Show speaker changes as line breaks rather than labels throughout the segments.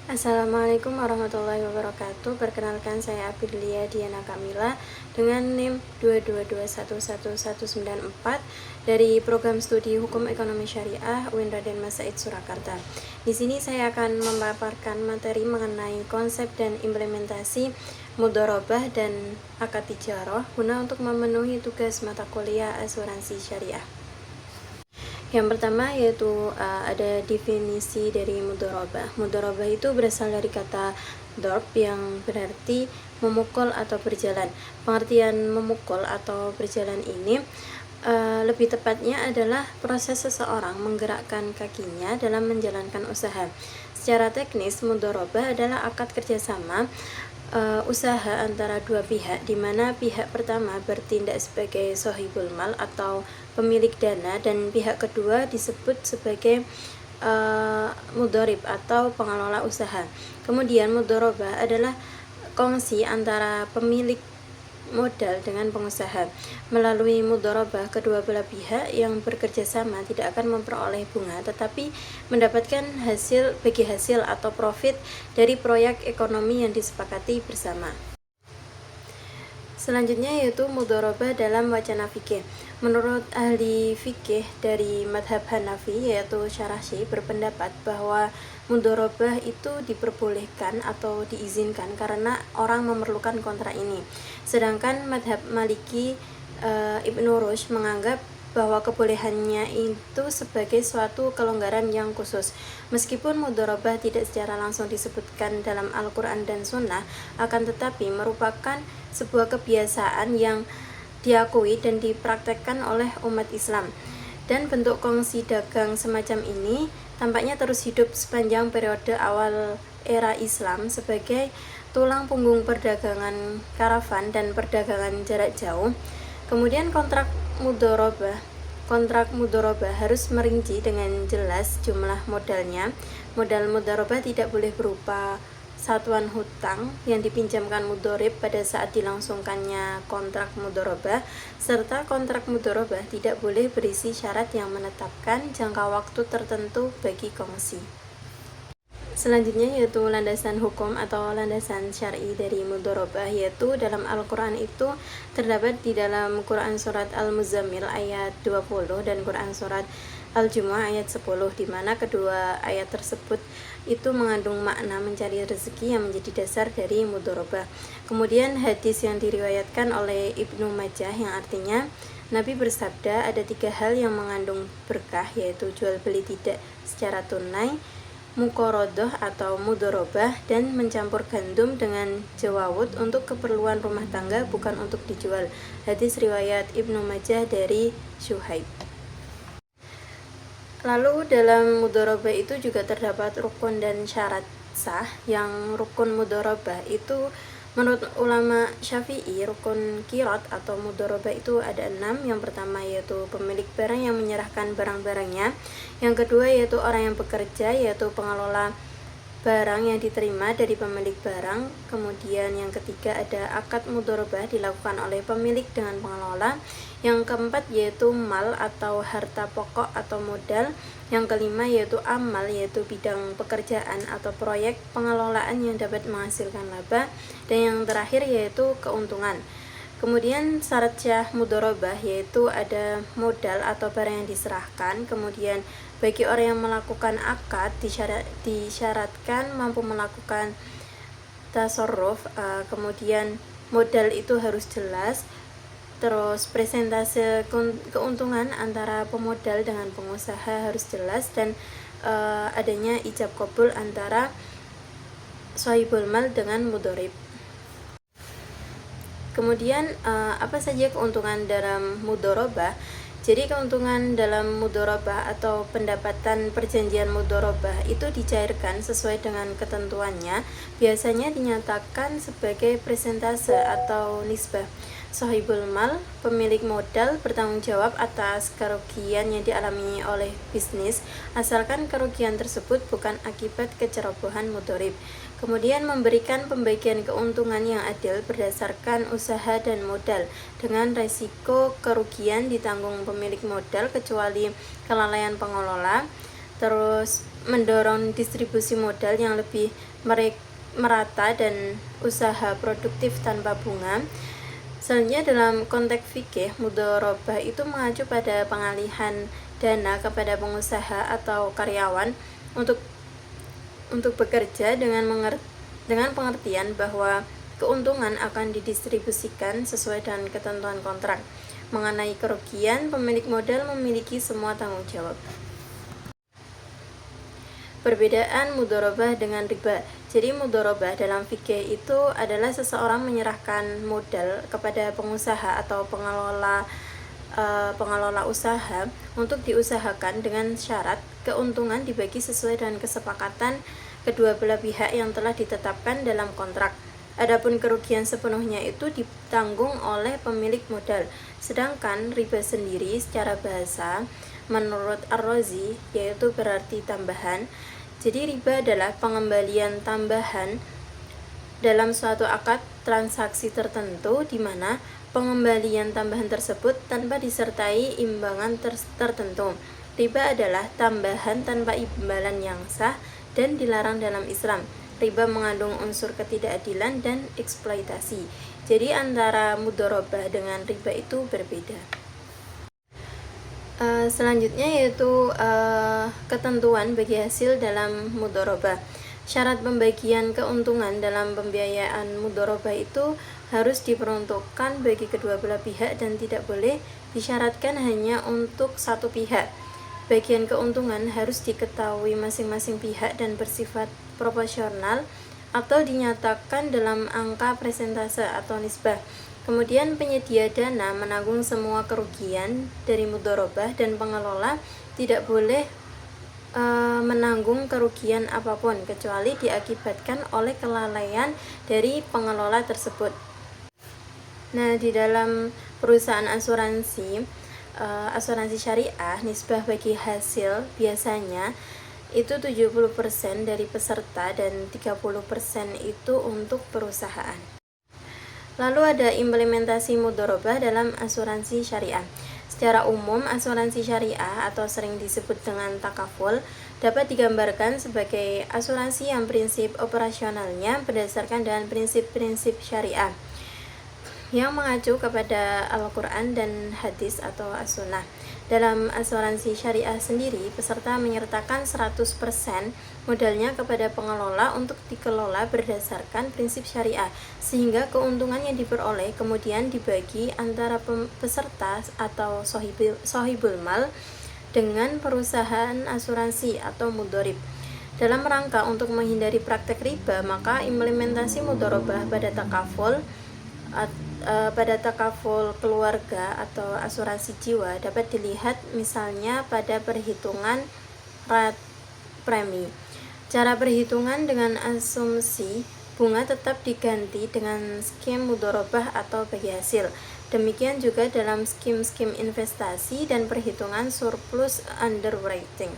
Assalamualaikum warahmatullahi wabarakatuh. Perkenalkan, saya Aprilia Diana Kamila dengan NIM 222111194 dari program studi Hukum Ekonomi Syariah UIN Raden Mas Said Surakarta. Di sini saya akan memaparkan materi mengenai konsep dan implementasi mudharabah dan akad tijarah guna untuk memenuhi tugas mata kuliah asuransi syariah. Yang pertama yaitu ada definisi dari mudharabah. Mudharabah itu berasal dari kata darb yang berarti memukul atau berjalan. Pengertian memukul atau berjalan ini lebih tepatnya adalah proses seseorang menggerakkan kakinya dalam menjalankan usaha. Secara teknis, mudharabah adalah akad kerjasama usaha antara dua pihak, di mana pihak pertama bertindak sebagai sohibul mal atau pemilik dana dan pihak kedua disebut sebagai mudharib atau pengelola usaha. Kemudian mudharabah adalah kongsi antara pemilik modal dengan pengusaha. Melalui mudharabah, kedua belah pihak yang bekerja sama tidak akan memperoleh bunga, tetapi mendapatkan bagi hasil atau profit dari proyek ekonomi yang disepakati bersama. Selanjutnya yaitu mudharabah dalam wacana fikih. Menurut ahli fikih dari madhab Hanafi yaitu Syarahsi berpendapat bahwa mudharabah itu diperbolehkan atau diizinkan karena orang memerlukan kontrak ini. Sedangkan madhab Maliki Ibnu Rushd menganggap bahwa kebolehannya itu sebagai suatu kelonggaran yang khusus. Meskipun mudharabah tidak secara langsung disebutkan dalam Al-Quran dan Sunnah, akan tetapi merupakan sebuah kebiasaan yang diakui dan dipraktekkan oleh umat Islam. Dan bentuk kongsi dagang semacam ini tampaknya terus hidup sepanjang periode awal era Islam sebagai tulang punggung perdagangan karavan dan perdagangan jarak jauh. Kemudian kontrak mudharabah harus merinci dengan jelas jumlah modalnya. Modal mudharabah tidak boleh berupa satuan hutang yang dipinjamkan mudharib pada saat dilangsungkannya kontrak mudharabah, serta kontrak mudharabah tidak boleh berisi syarat yang menetapkan jangka waktu tertentu bagi kongsi. Selanjutnya yaitu landasan hukum atau landasan syar'i dari mudharabah, yaitu dalam Al-Quran itu terdapat di dalam Quran surat Al-Muzammil ayat 20 dan Quran surat Al-Jumu'ah ayat 10, di mana kedua ayat tersebut itu mengandung makna mencari rezeki yang menjadi dasar dari mudharabah. Kemudian hadis yang diriwayatkan oleh Ibnu Majah yang artinya Nabi bersabda, ada 3 hal yang mengandung berkah, yaitu jual beli tidak secara tunai, muqaradah atau mudharabah, dan mencampur gandum dengan jawawud untuk keperluan rumah tangga bukan untuk dijual. Hadis riwayat Ibnu Majah dari Syuhaib. Lalu dalam mudharabah itu juga terdapat rukun dan syarat sah. Yang rukun mudharabah itu menurut ulama Syafi'i, rukun qirat atau mudharabah itu ada 6. Yang pertama yaitu pemilik barang yang menyerahkan barang-barangnya. Yang kedua yaitu orang yang bekerja, yaitu pengelola barang yang diterima dari pemilik barang. Kemudian yang ketiga ada akad mudharabah dilakukan oleh pemilik dengan pengelola. Yang keempat yaitu mal atau harta pokok atau modal. Yang kelima yaitu amal, yaitu bidang pekerjaan atau proyek pengelolaan yang dapat menghasilkan laba. Dan yang terakhir yaitu keuntungan. Kemudian syarat syah mudharabah yaitu ada modal atau barang yang diserahkan. Kemudian bagi orang yang melakukan akad disyaratkan mampu melakukan tasarruf. Kemudian modal itu harus jelas. Terus presentase keuntungan antara pemodal dengan pengusaha harus jelas, dan adanya ijab qabul antara sohibul mal dengan mudharib. Kemudian apa saja keuntungan dalam mudharabah? Jadi keuntungan dalam mudharabah atau pendapatan perjanjian mudharabah itu dicairkan sesuai dengan ketentuannya. Biasanya dinyatakan sebagai persentase atau nisbah. Sohibul mal, pemilik modal, bertanggung jawab atas kerugian yang dialami oleh bisnis, asalkan kerugian tersebut bukan akibat kecerobohan mudharib. Kemudian memberikan pembagian keuntungan yang adil berdasarkan usaha dan modal, dengan resiko kerugian ditanggung pemilik modal kecuali kelalaian pengelola. terus mendorong distribusi modal yang lebih merata dan usaha produktif tanpa bunga. Selanjutnya dalam konteks fikih, mudharabah itu mengacu pada pengalihan dana kepada pengusaha atau karyawan untuk bekerja dengan pengertian bahwa keuntungan akan didistribusikan sesuai dengan ketentuan kontrak. Mengenai kerugian, pemilik modal memiliki semua tanggung jawab. Perbedaan mudharabah dengan riba. Jadi mudharabah dalam fikih itu adalah seseorang menyerahkan modal kepada pengusaha atau pengelola usaha untuk diusahakan dengan syarat keuntungan dibagi sesuai dengan kesepakatan kedua belah pihak yang telah ditetapkan dalam kontrak. Adapun kerugian sepenuhnya itu ditanggung oleh pemilik modal. Sedangkan riba sendiri secara bahasa menurut Ar-Razi yaitu berarti tambahan. Jadi riba adalah pengembalian tambahan dalam suatu akad transaksi tertentu di mana pengembalian tambahan tersebut tanpa disertai imbangan tertentu. Riba adalah tambahan tanpa imbalan yang sah dan dilarang dalam Islam. Riba mengandung unsur ketidakadilan dan eksploitasi. Jadi antara mudharabah dengan riba itu berbeda. Selanjutnya yaitu ketentuan bagi hasil dalam mudharabah. Syarat pembagian keuntungan dalam pembiayaan mudharabah itu harus diperuntukkan bagi kedua belah pihak dan tidak boleh disyaratkan hanya untuk satu pihak. Bagian keuntungan harus diketahui masing-masing pihak dan bersifat proporsional atau dinyatakan dalam angka persentase atau nisbah. Kemudian penyedia dana menanggung semua kerugian dari mudharabah dan pengelola tidak boleh menanggung kerugian apapun kecuali diakibatkan oleh kelalaian dari pengelola tersebut. Nah, di dalam perusahaan asuransi syariah, nisbah bagi hasil biasanya itu 70% dari peserta dan 30% itu untuk perusahaan. Lalu ada implementasi mudharabah dalam asuransi syariah. Secara umum, asuransi syariah atau sering disebut dengan takaful dapat digambarkan sebagai asuransi yang prinsip operasionalnya berdasarkan dengan prinsip-prinsip syariah yang mengacu kepada Al-Quran dan hadis atau as-sunnah. Dalam asuransi syariah sendiri, peserta menyertakan 100% modalnya kepada pengelola untuk dikelola berdasarkan prinsip syariah, sehingga keuntungan yang diperoleh kemudian dibagi antara peserta atau sohibul mal dengan perusahaan asuransi atau mudharib. Dalam rangka untuk menghindari praktek riba, maka implementasi mudharabah pada takaful keluarga atau asuransi jiwa dapat dilihat misalnya pada perhitungan premi. Cara perhitungan dengan asumsi bunga tetap diganti dengan skim mudharabah atau bagi hasil. Demikian juga dalam skim-skim investasi dan perhitungan surplus underwriting.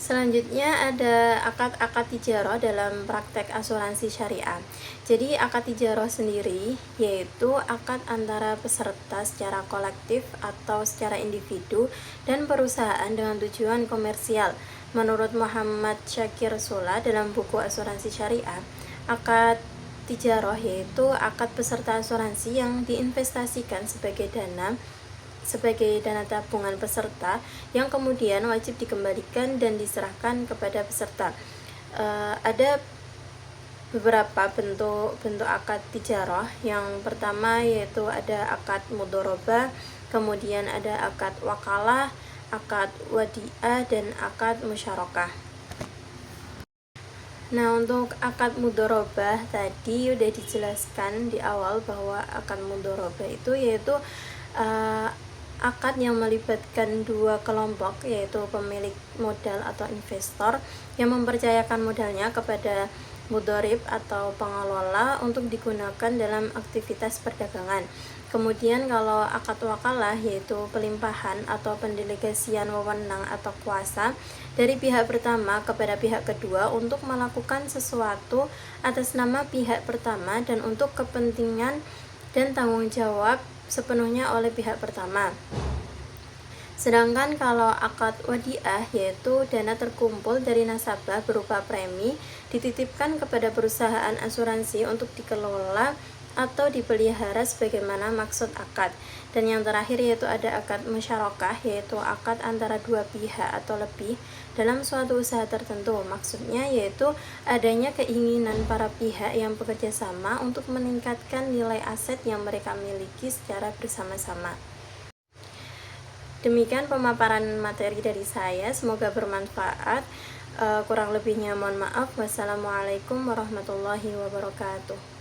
Selanjutnya ada akad-akad tijarah dalam praktek asuransi syariah. Jadi akad tijarah sendiri yaitu akad antara peserta secara kolektif atau secara individu dan perusahaan dengan tujuan komersial. Menurut Muhammad Syakir Sula dalam buku Asuransi Syariah, akad tijarah yaitu akad peserta asuransi yang diinvestasikan sebagai dana tabungan peserta yang kemudian wajib dikembalikan dan diserahkan kepada peserta. Ada beberapa bentuk akad tijarah. Yang pertama yaitu ada akad mudharabah, kemudian ada akad wakalah, akad wadi'ah, dan akad musyarakah. Nah, untuk akad mudharabah tadi udah dijelaskan di awal bahwa akad mudharabah itu yaitu akad yang melibatkan dua kelompok, yaitu pemilik modal atau investor yang mempercayakan modalnya kepada mudharib atau pengelola untuk digunakan dalam aktivitas perdagangan. Kemudian kalau akad wakalah yaitu pelimpahan atau pendelegasian wewenang atau kuasa dari pihak pertama kepada pihak kedua untuk melakukan sesuatu atas nama pihak pertama dan untuk kepentingan dan tanggung jawab sepenuhnya oleh pihak pertama. Sedangkan kalau akad wadiah, yaitu dana terkumpul dari nasabah berupa premi dititipkan kepada perusahaan asuransi untuk dikelola atau dipelihara sebagaimana maksud akad. Dan yang terakhir yaitu ada akad musyarakah, yaitu akad antara dua pihak atau lebih dalam suatu usaha tertentu. Maksudnya yaitu adanya keinginan para pihak yang bekerja sama untuk meningkatkan nilai aset yang mereka miliki secara bersama-sama. Demikian pemaparan materi dari saya, semoga bermanfaat. Kurang lebihnya mohon maaf. Wassalamualaikum warahmatullahi wabarakatuh.